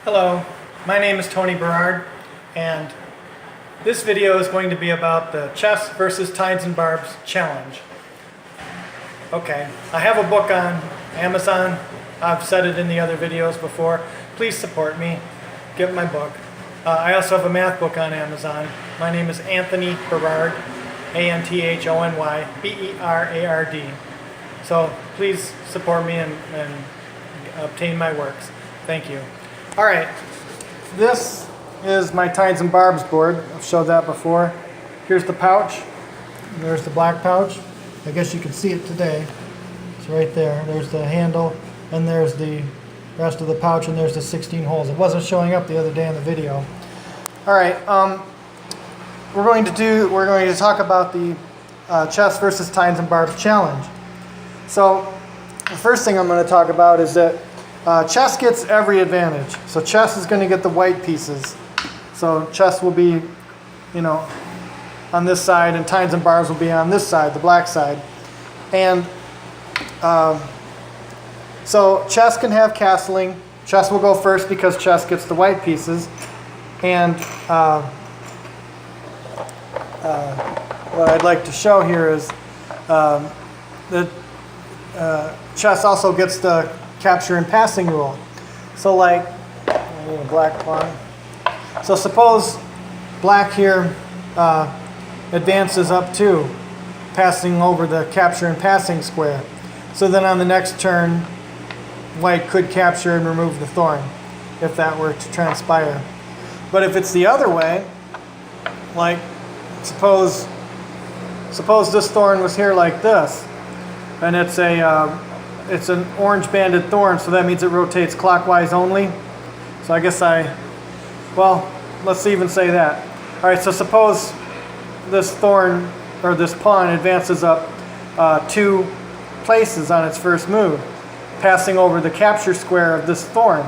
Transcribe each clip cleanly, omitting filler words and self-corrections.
Hello, my name is Tony Berard, and this video is going to be about the Chess versus Tines and Barbs challenge. Okay, I have a book on Amazon. I've said it in the other videos before. Please support me. Get my book. I also have a math book on Amazon. My name is Anthony Berard, Anthony Berard. So please support me and obtain my works. Thank you. All right, this is my Tines and Barbs board. I've showed that before. Here's the pouch. There's the black pouch. I guess you can see it today. It's right there. There's the handle, and there's the rest of the pouch, and there's the 16 holes. It wasn't showing up the other day in the video. All right, we're going to talk about the Chess versus Tines and Barbs challenge. So the first thing I'm going to talk about is that chess gets every advantage. So chess is going to get the white pieces. So chess will be, on this side, and Tines and Barbs will be on this side, the black side. And so chess can have castling. Chess will go first because chess gets the white pieces. And what I'd like to show here is that chess also gets the capture and passing rule. So like, I need a black pawn. So suppose black here advances up 2, passing over the capture and passing square. So then on the next turn, white could capture and remove the thorn, if that were to transpire. But if it's the other way, like suppose this thorn was here like this, and it's an orange banded thorn, so that means it rotates clockwise only. So I guess let's even say that. All right, so suppose this thorn, or this pawn, advances up 2 places on its first move, passing over the capture square of this thorn.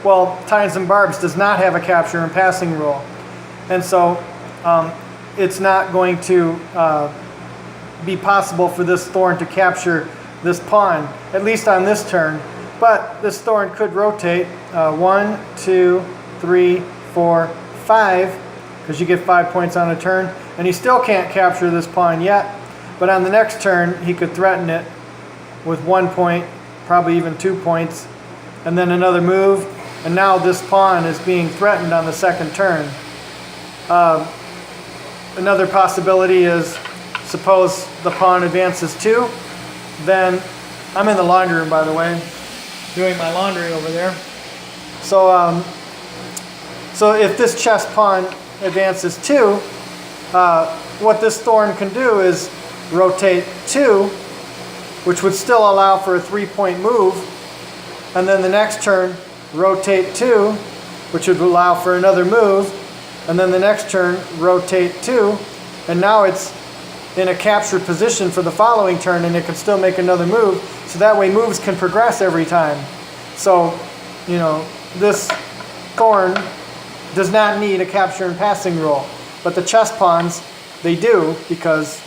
Well, Tines and Barbs does not have a capture and passing rule. And so it's not going to be possible for this thorn to capture this pawn, at least on this turn. But this thorn could rotate 1, 2, 3, 4, 5, because you get 5 points on a turn, and he still can't capture this pawn yet. But on the next turn, he could threaten it with 1 point, probably even 2 points, and then another move, and now this pawn is being threatened on the second turn. Another possibility is, suppose the pawn advances 2, then I'm in the laundry room, by the way, doing my laundry over there. So, so if this chess pawn advances 2, what this thorn can do is rotate 2, which would still allow for a 3-point move, and then the next turn rotate 2, which would allow for another move, and then the next turn rotate 2, and now it's in a captured position for the following turn, and it can still make another move, so that way moves can progress every time. So, this thorn does not need a capture and passing rule, but the chess pawns, they do, because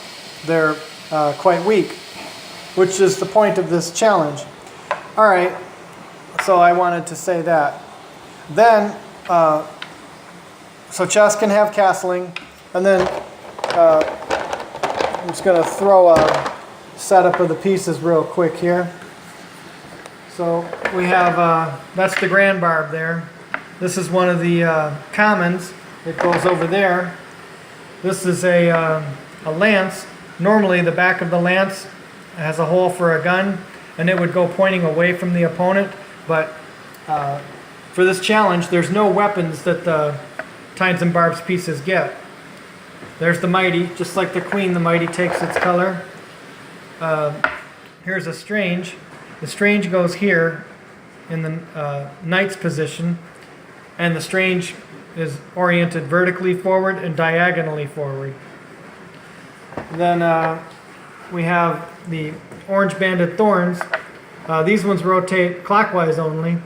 they're quite weak, which is the point of this challenge. All right, so I wanted to say that. Then, so chess can have castling, and then I'm just going to throw a setup of the pieces real quick here. So we have, that's the grand barb there. This is one of the commons. It goes over there. This is a lance. Normally the back of the lance has a hole for a gun, and it would go pointing away from the opponent. But for this challenge, there's no weapons that the Tines and Barbs pieces get. There's the mighty, just like the queen, the mighty takes its color. Here's a strange. The strange goes here in the knight's position, and the strange is oriented vertically forward and diagonally forward. Then we have the orange banded thorns. These ones rotate clockwise only,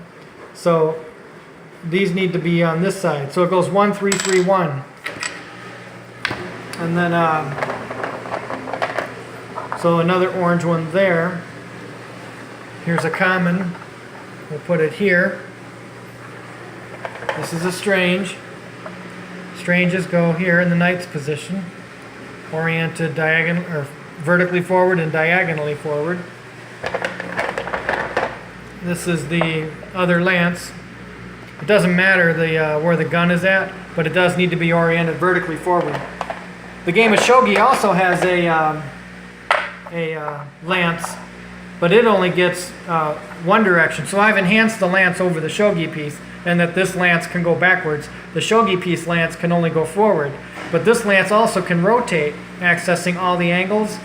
so these need to be on this side. So it goes 1, 3, 3, 1. And then, so another orange one there. Here's a common. We'll put it here. This is a strange. Stranges go here in the knight's position, oriented diagonal or vertically forward and diagonally forward. This is the other lance. It doesn't matter where the gun is at, but it does need to be oriented vertically forward. The game of shogi also has a lance, but it only gets one direction. So I've enhanced the lance over the shogi piece, and that this lance can go backwards. The shogi piece lance can only go forward, but this lance also can rotate, accessing all the angles.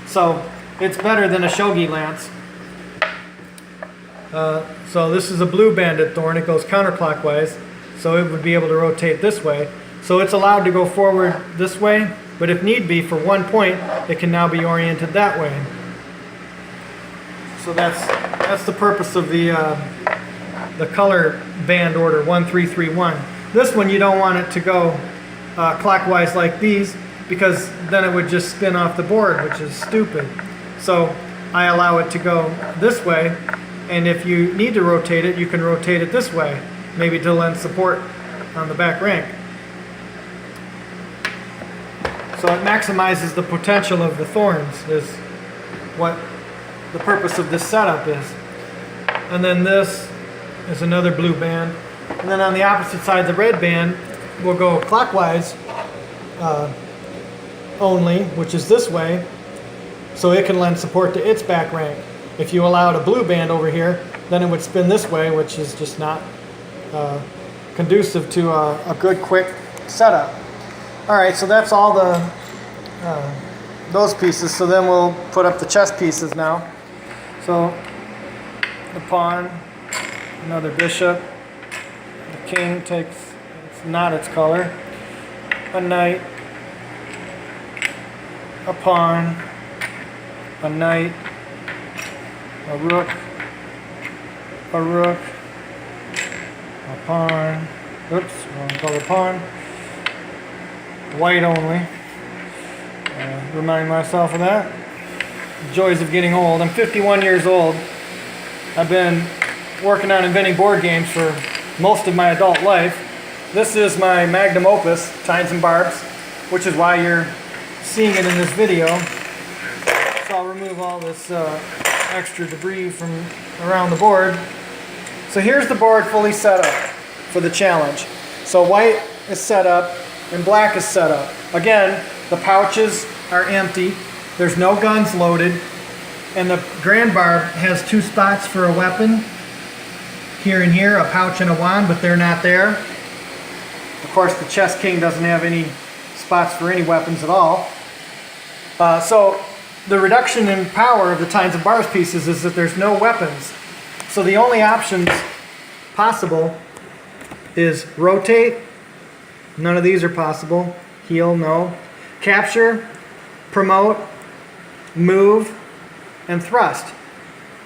So it's better than a shogi lance. So this is a blue banded thorn. It goes counterclockwise, so it would be able to rotate this way. So it's allowed to go forward this way, but if need be, for 1 point, it can now be oriented that way. So that's the purpose of the color band order 1, 3, 3, 1. This one you don't want it to go clockwise like these, because then it would just spin off the board, which is stupid. So I allow it to go this way, and if you need to rotate it, you can rotate it this way, maybe to lend support on the back rank. So it maximizes the potential of the thorns, is what the purpose of this setup is. And then this is another blue band. And then on the opposite side, the red band will go clockwise only, which is this way, so it can lend support to its back rank. If you allowed a blue band over here, then it would spin this way, which is just not conducive to a good, quick setup. All right, so that's all those pieces. So then we'll put up the chess pieces now. So the pawn, another bishop, the king takes, it's not its color, a knight, a pawn, a knight, a rook, a pawn, oops, wrong color pawn, white only. Remind myself of that. Joys of getting old. I'm 51 years old. I've been working on inventing board games for most of my adult life. This is my magnum opus, Tines and Barbs, which is why you're seeing it in this video. So I'll remove all this extra debris from around the board. So here's the board fully set up for the challenge. So white is set up and black is set up. Again, the pouches are empty. There's no guns loaded. And the grand barb has 2 spots for a weapon. Here and here, a pouch and a wand, but they're not there. Of course, the chess king doesn't have any spots for any weapons at all. So the reduction in power of the Tines and Barbs pieces is that there's no weapons. So the only options possible is rotate. None of these are possible. Heal, no. Capture, promote, move, and thrust.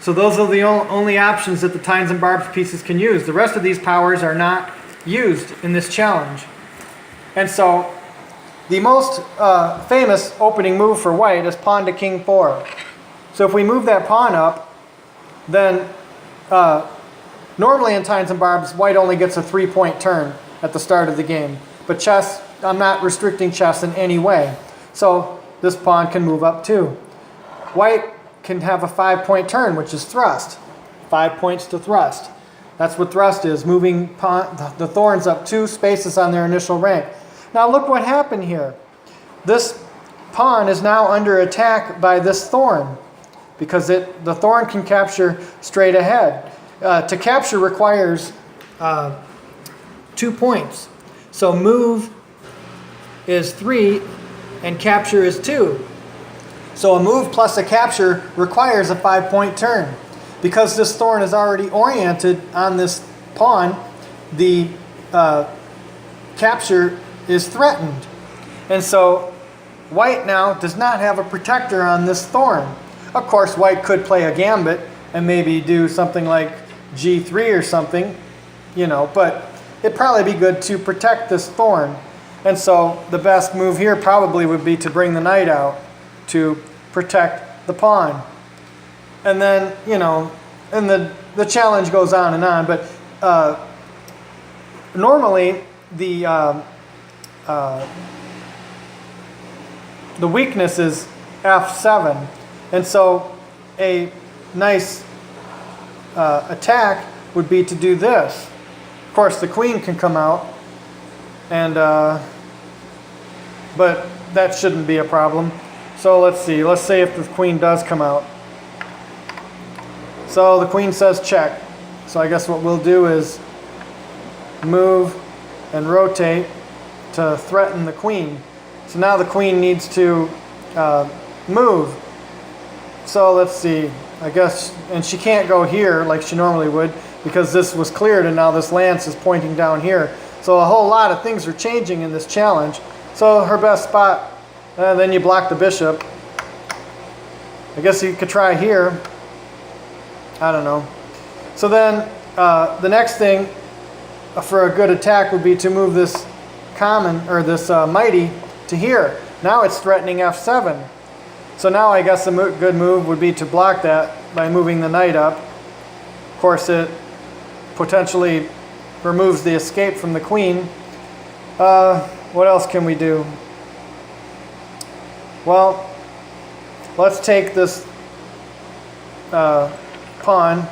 So those are the only options that the Tines and Barbs pieces can use. The rest of these powers are not used in this challenge. And so the most famous opening move for white is pawn to king 4. So if we move that pawn up, then normally in Tines and Barbs, white only gets a 3-point turn at the start of the game. But chess, I'm not restricting chess in any way. So this pawn can move up too. White can have a 5-point turn, which is thrust. 5 points to thrust. That's what thrust is, moving the thorns up 2 spaces on their initial rank. Now look what happened here. This pawn is now under attack by this thorn, because the thorn can capture straight ahead. To capture requires 2 points. So move is 3 and capture is 2. So a move plus a capture requires a 5-point turn. Because this thorn is already oriented on this pawn, the capture is threatened. And so white now does not have a protector on this thorn. Of course, white could play a gambit and maybe do something like g3 or something, but it'd probably be good to protect this thorn. And so the best move here probably would be to bring the knight out to protect the pawn. And then, and the challenge goes on and on, but normally the weakness is F7, and so a nice attack would be to do this. Of course, the queen can come out, and but that shouldn't be a problem. So let's see. Let's say if the queen does come out. So the queen says check. So I guess what we'll do is move and rotate to threaten the queen. So now the queen needs to move. So let's see. I guess, and she can't go here like she normally would because this was cleared and now this lance is pointing down here. So a whole lot of things are changing in this challenge. So her best spot, then you block the bishop. I guess you could try here. I don't know. So then the next thing for a good attack would be to move this common, or this mighty, to here. Now it's threatening F7. So now I guess a good move would be to block that by moving the knight up. Of course, it potentially removes the escape from the queen. What else can we do? Well, let's take this pawn,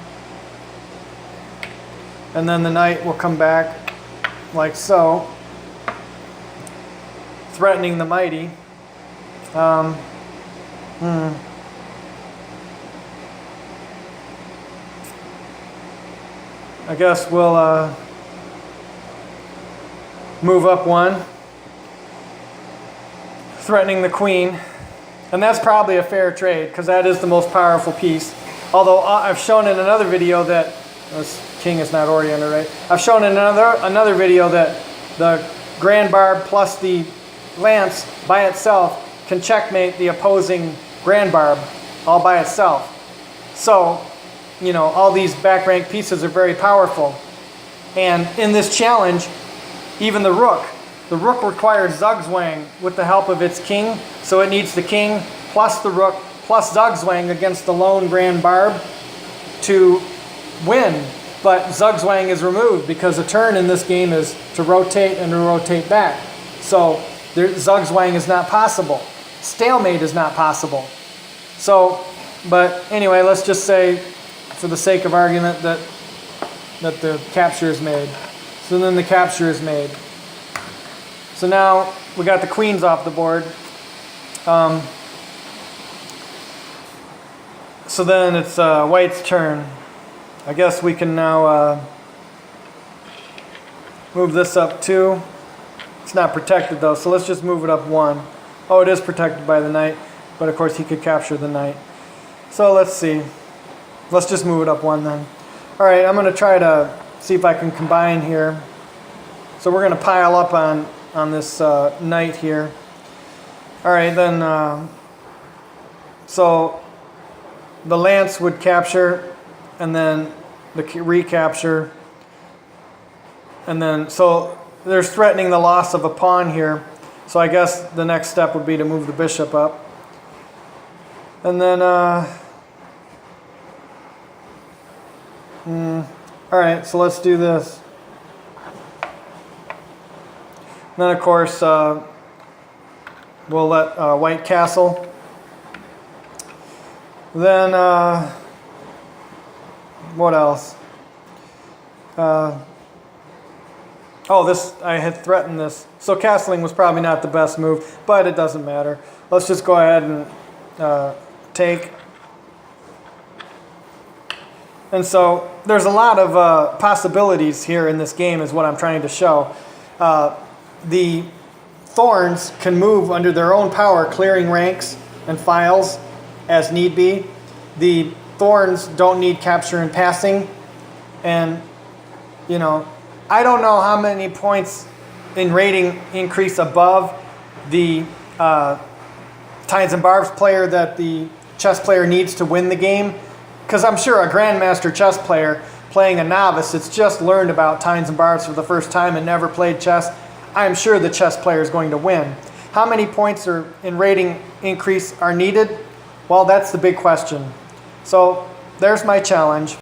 and then the knight will come back like so, threatening the mighty. I guess we'll move up one, threatening the queen, and that's probably a fair trade because that is the most powerful piece. Although I've shown in another video that this king is not oriented right. I've shown in another video that the grand barb plus the lance by itself can checkmate the opposing grand barb all by itself. So, you know, all these back rank pieces are very powerful. And in this challenge, even the rook requires zugzwang with the help of its king. So it needs the king plus the rook plus zugzwang against the lone grand barb to win. But zugzwang is removed because a turn in this game is to rotate and to rotate back. So zugzwang is not possible. Stalemate is not possible. So, but anyway, let's just say, for the sake of argument, that the capture is made. So then the capture is made. So now we got the queens off the board. So then it's white's turn. I guess we can now move this up 2. It's not protected though, so let's just move it up 1. Oh, it is protected by the knight, but of course he could capture the knight. So let's see. Let's just move it up 1 then. All right, I'm going to try to see if I can combine here. So we're going to pile up on this knight here. All right, then, so the lance would capture, and then the recapture, and then, so there's threatening the loss of a pawn here. So I guess the next step would be to move the bishop up. And then, all right, so let's do this. And then, of course, we'll let white castle. Then, what else? Oh, this, I had threatened this. So castling was probably not the best move, but it doesn't matter. Let's just go ahead and take. And so there's a lot of possibilities here in this game is what I'm trying to show. The thorns can move under their own power, clearing ranks and files as need be. The thorns don't need capture and passing. And, you know, I don't know how many points in rating increase above the Tines and Barbs player that the chess player needs to win the game. Because I'm sure a grandmaster chess player playing a novice that's just learned about Tines and Barbs for the first time and never played chess, I'm sure the chess player is going to win. How many points in rating increase are needed? Well, that's the big question. So there's my challenge.